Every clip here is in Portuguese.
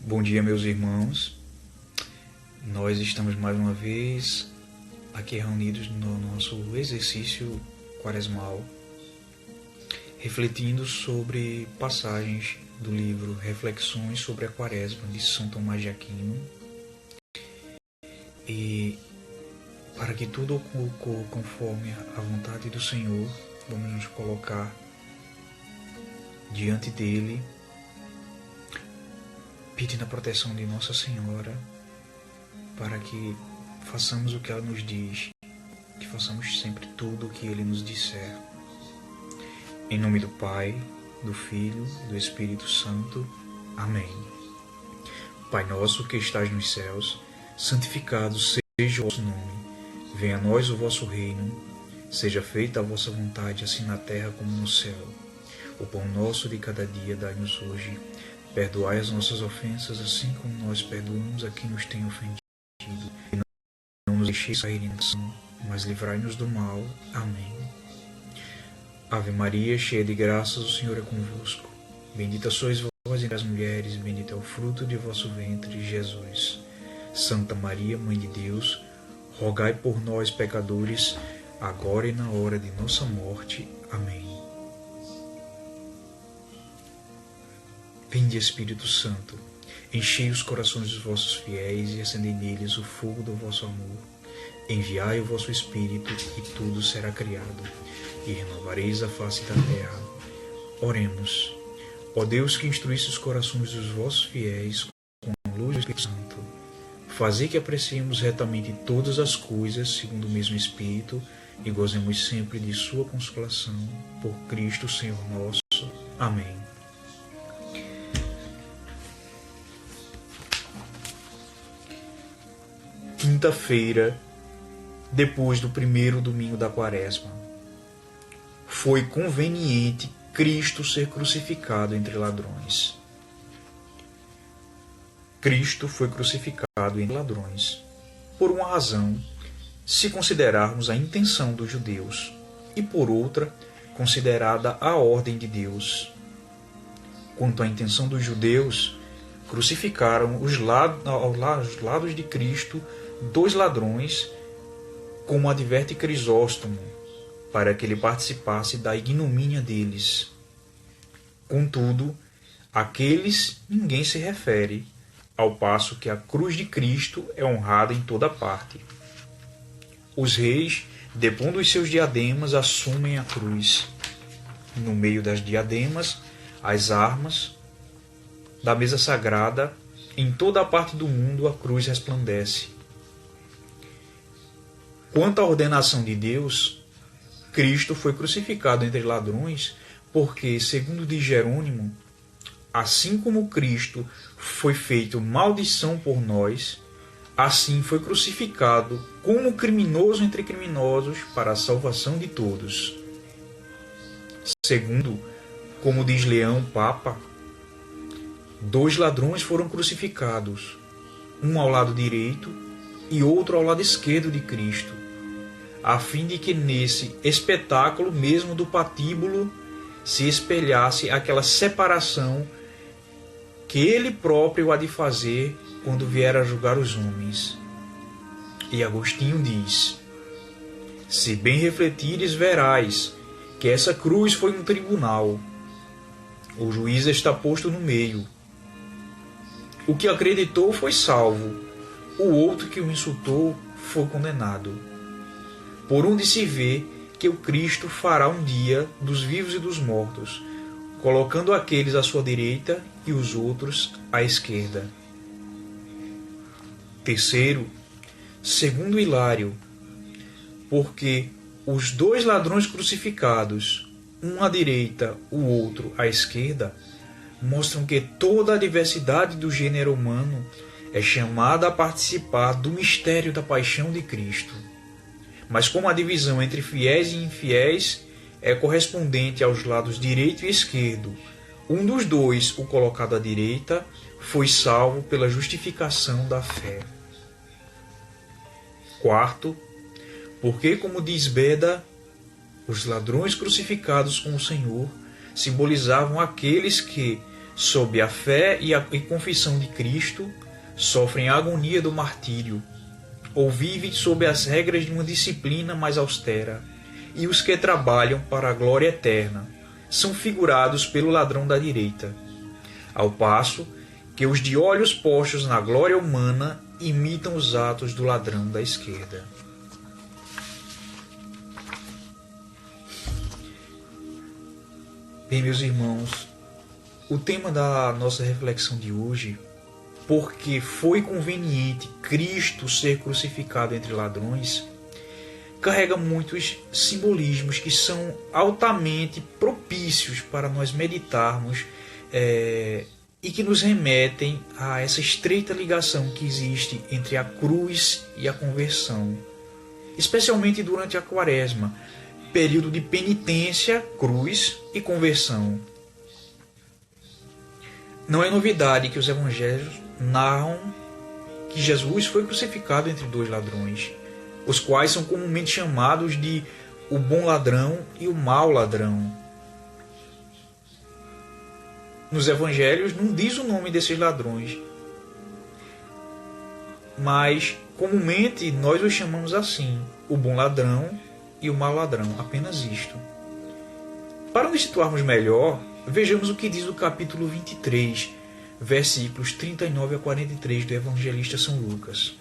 Bom dia, meus irmãos. Nós estamos mais uma vez aqui reunidos no nosso exercício quaresmal, refletindo sobre passagens do livro Reflexões sobre a Quaresma de São Tomás de Aquino. E para que tudo ocorra conforme a vontade do Senhor, vamos nos colocar diante dele, pedindo a proteção de Nossa Senhora, para que façamos o que ela nos diz, que façamos sempre tudo o que Ele nos disser. Em nome do Pai, do Filho, do Espírito Santo. Amém. Pai nosso que estás nos céus, santificado seja o vosso nome. Venha a nós o vosso reino. Seja feita a vossa vontade, assim na terra como no céu. O pão nosso de cada dia dai-nos hoje. Perdoai as nossas ofensas, assim como nós perdoamos a quem nos tem ofendido. E não nos deixeis cair em tentação, mas livrai-nos do mal. Amém. Ave Maria, cheia de graças, o Senhor é convosco. Bendita sois vós entre as mulheres, bendito é o fruto de vosso ventre, Jesus. Santa Maria, Mãe de Deus, rogai por nós, pecadores, agora e na hora de nossa morte. Amém. Vinde, Espírito Santo, enchei os corações dos vossos fiéis e acendei neles o fogo do vosso amor. Enviai o vosso Espírito e tudo será criado, e renovareis a face da terra. Oremos. Ó Deus, que instruísse os corações dos vossos fiéis com a luz do Espírito Santo, fazei que apreciemos retamente todas as coisas segundo o mesmo Espírito e gozemos sempre de sua consolação. Por Cristo, Senhor nosso. Amém. Quinta-feira, depois do primeiro domingo da Quaresma, foi conveniente Cristo ser crucificado entre ladrões. Cristo foi crucificado entre ladrões, por uma razão, se considerarmos a intenção dos judeus, e por outra, considerada a ordem de Deus. Quanto à intenção dos judeus, crucificaram aos lados de Cristo 2 ladrões, como adverte Crisóstomo, para que ele participasse da ignomínia deles. Contudo, àqueles ninguém se refere, ao passo que a cruz de Cristo é honrada em toda parte. Os reis, depondo os seus diademas, assumem a cruz. No meio das diademas, as armas da mesa sagrada, em toda a parte do mundo a cruz resplandece. Quanto à ordenação de Deus, Cristo foi crucificado entre ladrões porque, segundo diz Jerônimo, assim como Cristo foi feito maldição por nós, assim foi crucificado como criminoso entre criminosos para a salvação de todos. Segundo, como diz Leão Papa, 2 ladrões foram crucificados, um ao lado direito e outro ao lado esquerdo de Cristo, a fim de que nesse espetáculo mesmo do patíbulo se espelhasse aquela separação que ele próprio há de fazer quando vier a julgar os homens. E Agostinho diz: se bem refletires, verás que essa cruz foi um tribunal. O juiz está posto no meio. O que acreditou foi salvo, o outro que o insultou foi condenado. Por onde se vê que o Cristo fará um dia dos vivos e dos mortos, colocando aqueles à sua direita e os outros à esquerda. Terceiro, segundo Hilário, porque os 2 ladrões crucificados, um à direita, o outro à esquerda, mostram que toda a diversidade do gênero humano é chamada a participar do mistério da paixão de Cristo. Mas como a divisão entre fiéis e infiéis é correspondente aos lados direito e esquerdo, um dos 2, o colocado à direita, foi salvo pela justificação da fé. Quarto, porque, como diz Beda, os ladrões crucificados com o Senhor simbolizavam aqueles que, sob a fé e confissão de Cristo, sofrem a agonia do martírio, ou vivem sob as regras de uma disciplina mais austera, e os que trabalham para a glória eterna são figurados pelo ladrão da direita, ao passo que os de olhos postos na glória humana imitam os atos do ladrão da esquerda. Bem, meus irmãos, o tema da nossa reflexão de hoje, porque foi conveniente Cristo ser crucificado entre ladrões, carrega muitos simbolismos que são altamente propícios para nós meditarmos e que nos remetem a essa estreita ligação que existe entre a cruz e a conversão, especialmente durante a Quaresma, período de penitência, cruz e conversão. Não é novidade que os evangelhos narram que Jesus foi crucificado entre dois ladrões, os quais são comumente chamados de o bom ladrão e o mau ladrão. Nos evangelhos não diz o nome desses ladrões, mas comumente nós os chamamos assim, o bom ladrão e o mau ladrão, apenas isto. Para nos situarmos melhor, vejamos o que diz o capítulo 23, versículos 39 a 43 do evangelista São Lucas.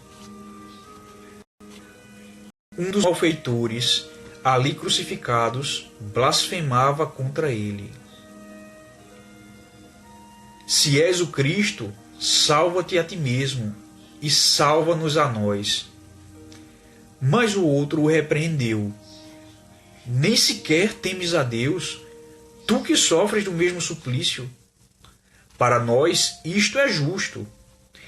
Um dos malfeitores, ali crucificados, blasfemava contra ele. Se és o Cristo, salva-te a ti mesmo e salva-nos a nós. Mas o outro o repreendeu. Nem sequer temes a Deus, tu que sofres do mesmo suplício. Para nós isto é justo.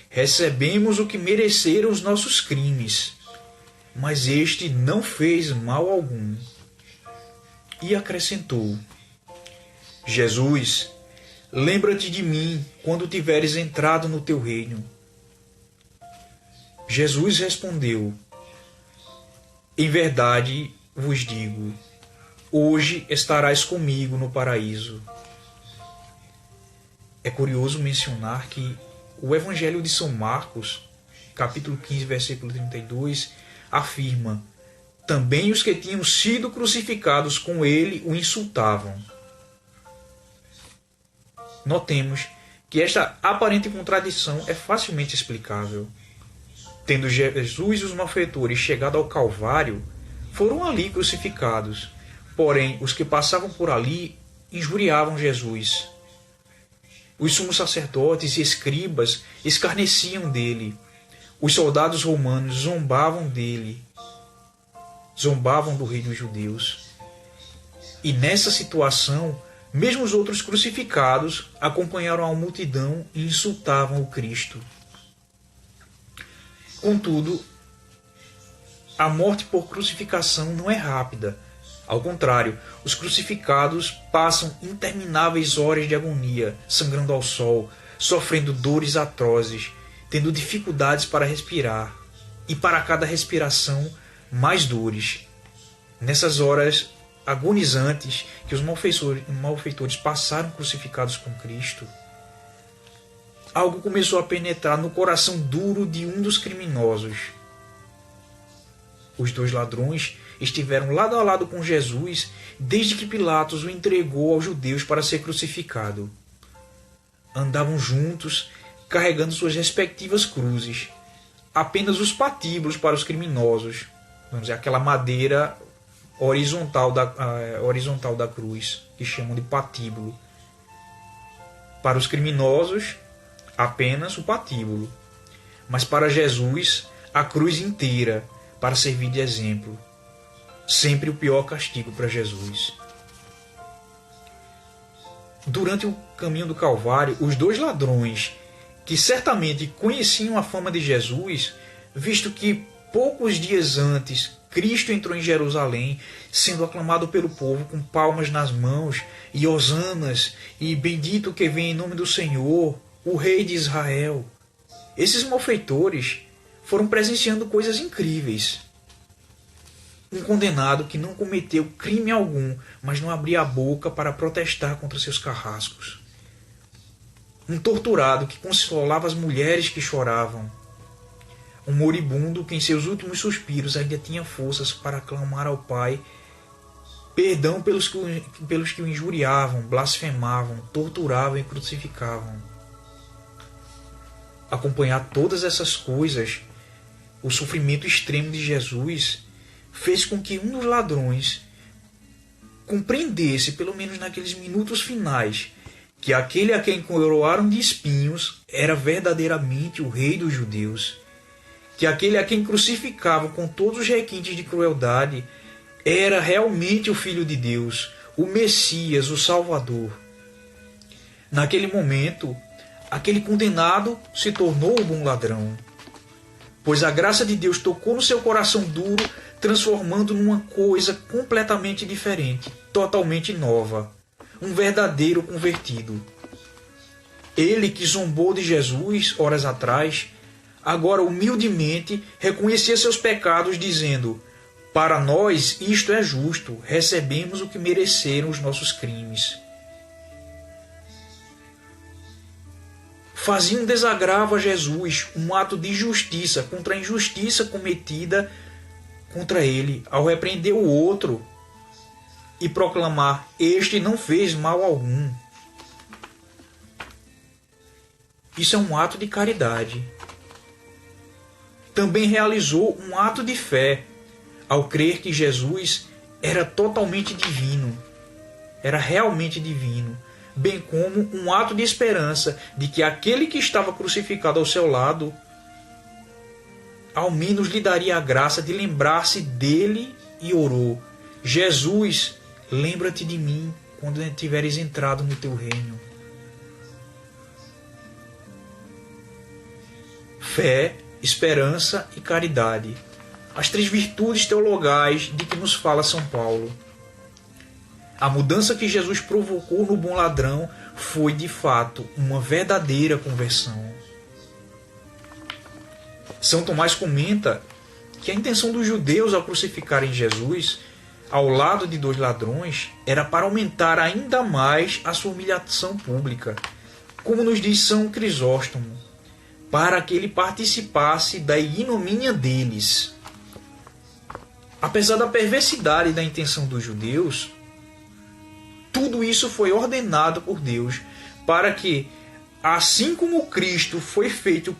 Recebemos o que mereceram os nossos crimes, mas este não fez mal algum. E acrescentou: Jesus, lembra-te de mim quando tiveres entrado no teu reino. Jesus respondeu: em verdade vos digo, hoje estarás comigo no paraíso. É curioso mencionar que o Evangelho de São Marcos, capítulo 15, versículo 32, afirma: também os que tinham sido crucificados com ele o insultavam. Notemos que esta aparente contradição é facilmente explicável. Tendo Jesus e os malfeitores chegado ao Calvário, foram ali crucificados. Porém, os que passavam por ali injuriavam Jesus. Os sumos sacerdotes e escribas escarneciam dele. Os soldados romanos zombavam dele. Zombavam do rei dos judeus. E nessa situação, mesmo os outros crucificados acompanharam a multidão e insultavam o Cristo. Contudo, a morte por crucificação não é rápida. Ao contrário, os crucificados passam intermináveis horas de agonia, sangrando ao sol, sofrendo dores atrozes, tendo dificuldades para respirar, e para cada respiração, mais dores. Nessas horas agonizantes que os malfeitores passaram crucificados com Cristo, algo começou a penetrar no coração duro de um dos criminosos. Os dois ladrões estiveram lado a lado com Jesus desde que Pilatos o entregou aos judeus para ser crucificado. Andavam juntos, carregando suas respectivas cruzes. Apenas os patíbulos para os criminosos, vamos dizer, aquela madeira horizontal da cruz, que chamam de patíbulo. Para os criminosos, apenas o patíbulo. Mas para Jesus, a cruz inteira, para servir de exemplo. Sempre o pior castigo para Jesus. Durante o caminho do Calvário, os dois ladrões, que certamente conheciam a fama de Jesus, visto que poucos dias antes Cristo entrou em Jerusalém, sendo aclamado pelo povo com palmas nas mãos, e hosanas, e bendito que vem em nome do Senhor, o Rei de Israel. Esses malfeitores foram presenciando coisas incríveis. Um condenado que não cometeu crime algum, mas não abria a boca para protestar contra seus carrascos. um torturado que consolava as mulheres que choravam, um moribundo que em seus últimos suspiros ainda tinha forças para clamar ao Pai perdão pelos que o injuriavam, blasfemavam, torturavam e crucificavam. Acompanhar todas essas coisas, o sofrimento extremo de Jesus, fez com que um dos ladrões compreendesse, pelo menos naqueles minutos finais, que aquele a quem coroaram de espinhos era verdadeiramente o Rei dos Judeus, que aquele a quem crucificavam com todos os requintes de crueldade era realmente o Filho de Deus, o Messias, o Salvador. Naquele momento, aquele condenado se tornou um bom ladrão, pois a graça de Deus tocou no seu coração duro, transformando numa coisa completamente diferente, totalmente nova, um verdadeiro convertido. Ele que zombou de Jesus horas atrás, agora humildemente reconhecia seus pecados, dizendo: para nós isto é justo, recebemos o que mereceram os nossos crimes. Fazia um desagravo a Jesus, um ato de justiça contra a injustiça cometida contra ele, ao repreender o outro e proclamar: este não fez mal algum. Isso é um ato de caridade. Também realizou um ato de fé, ao crer que Jesus era totalmente divino, era realmente divino, bem como um ato de esperança de que aquele que estava crucificado ao seu lado, ao menos lhe daria a graça de lembrar-se dele, e orou: Jesus, lembra-te de mim quando tiveres entrado no teu reino. Fé, esperança e caridade. As três virtudes teologais de que nos fala São Paulo. A mudança que Jesus provocou no bom ladrão foi, de fato, uma verdadeira conversão. São Tomás comenta que a intenção dos judeus ao crucificarem Jesus ao lado de dois ladrões era para aumentar ainda mais a sua humilhação pública, como nos diz São Crisóstomo, para que ele participasse da ignomínia deles. Apesar da perversidade da intenção dos judeus, tudo isso foi ordenado por Deus para que, assim como Cristo foi feito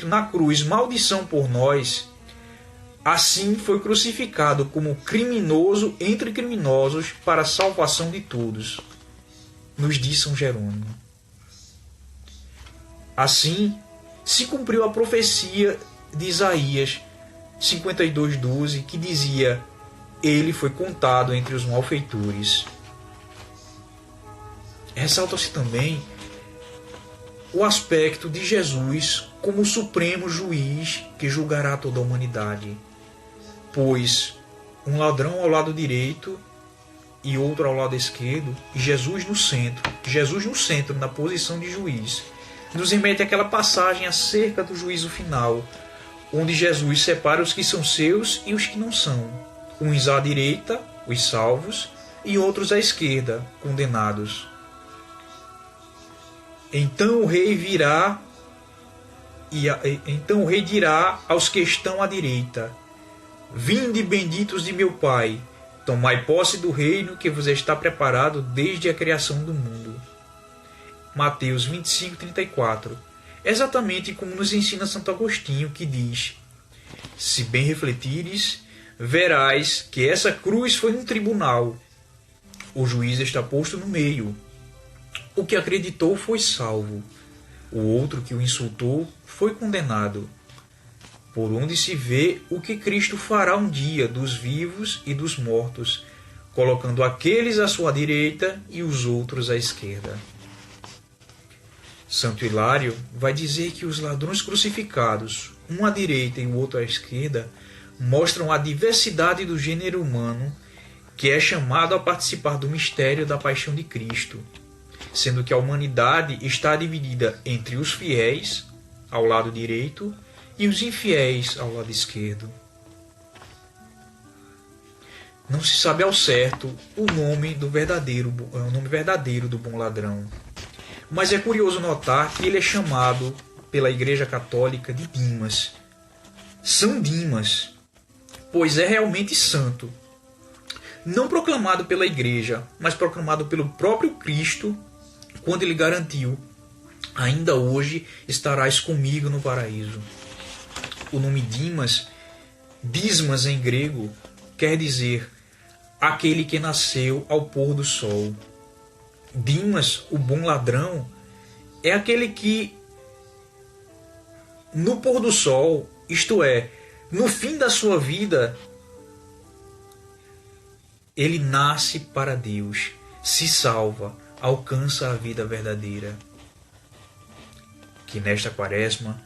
na cruz maldição por nós, assim foi crucificado como criminoso entre criminosos para a salvação de todos, nos diz São Jerônimo. Assim se cumpriu a profecia de Isaías 52:12, que dizia: ele foi contado entre os malfeitores. Ressalta-se também o aspecto de Jesus como o supremo juiz que julgará toda a humanidade, pois um ladrão ao lado direito e outro ao lado esquerdo, e Jesus no centro, na posição de juiz, nos remete àquela passagem acerca do juízo final, onde Jesus separa os que são seus e os que não são, uns à direita, os salvos, e outros à esquerda, condenados. Então o rei dirá aos que estão à direita: vinde, benditos de meu Pai, tomai posse do reino que vos está preparado desde a criação do mundo. Mateus 25:34. Exatamente como nos ensina Santo Agostinho, que diz: se bem refletires, verás que essa cruz foi um tribunal. O juiz está posto no meio. O que acreditou foi salvo. O outro que o insultou foi condenado. Por onde se vê o que Cristo fará um dia dos vivos e dos mortos, colocando aqueles à sua direita e os outros à esquerda. Santo Hilário vai dizer que os ladrões crucificados, um à direita e o outro à esquerda, mostram a diversidade do gênero humano que é chamado a participar do mistério da paixão de Cristo, sendo que a humanidade está dividida entre os fiéis, ao lado direito, e os infiéis, ao lado esquerdo. Não se sabe ao certo o nome verdadeiro do bom ladrão, Mas é curioso notar que ele é chamado pela Igreja Católica de Dimas. São Dimas, pois é realmente santo. Não proclamado pela Igreja, mas proclamado pelo próprio Cristo, quando ele garantiu: ainda hoje estarás comigo no paraíso. O nome Dimas, Dismas em grego, quer dizer aquele que nasceu ao pôr do sol. Dimas, o bom ladrão, é aquele que no pôr do sol, isto é, no fim da sua vida, ele nasce para Deus, se salva, alcança a vida verdadeira. Que nesta quaresma,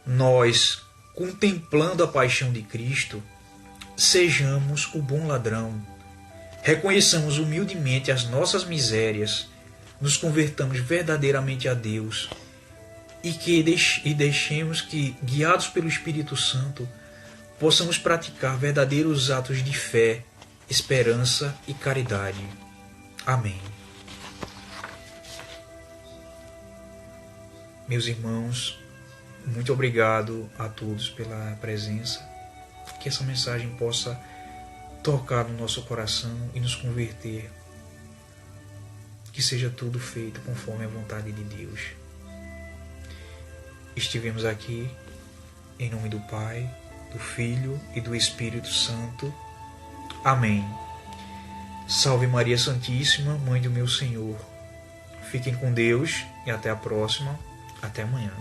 nós, contemplando a paixão de Cristo, sejamos o bom ladrão, reconheçamos humildemente as nossas misérias, nos convertamos verdadeiramente a Deus e deixemos que, guiados pelo Espírito Santo, possamos praticar verdadeiros atos de fé, esperança e caridade. Amém. Meus irmãos, muito obrigado a todos pela presença. Que essa mensagem possa tocar no nosso coração e nos converter. Que seja tudo feito conforme a vontade de Deus. Estivemos aqui em nome do Pai, do Filho e do Espírito Santo. Amém. Salve Maria Santíssima, Mãe do meu Senhor. Fiquem com Deus e até a próxima. Até amanhã.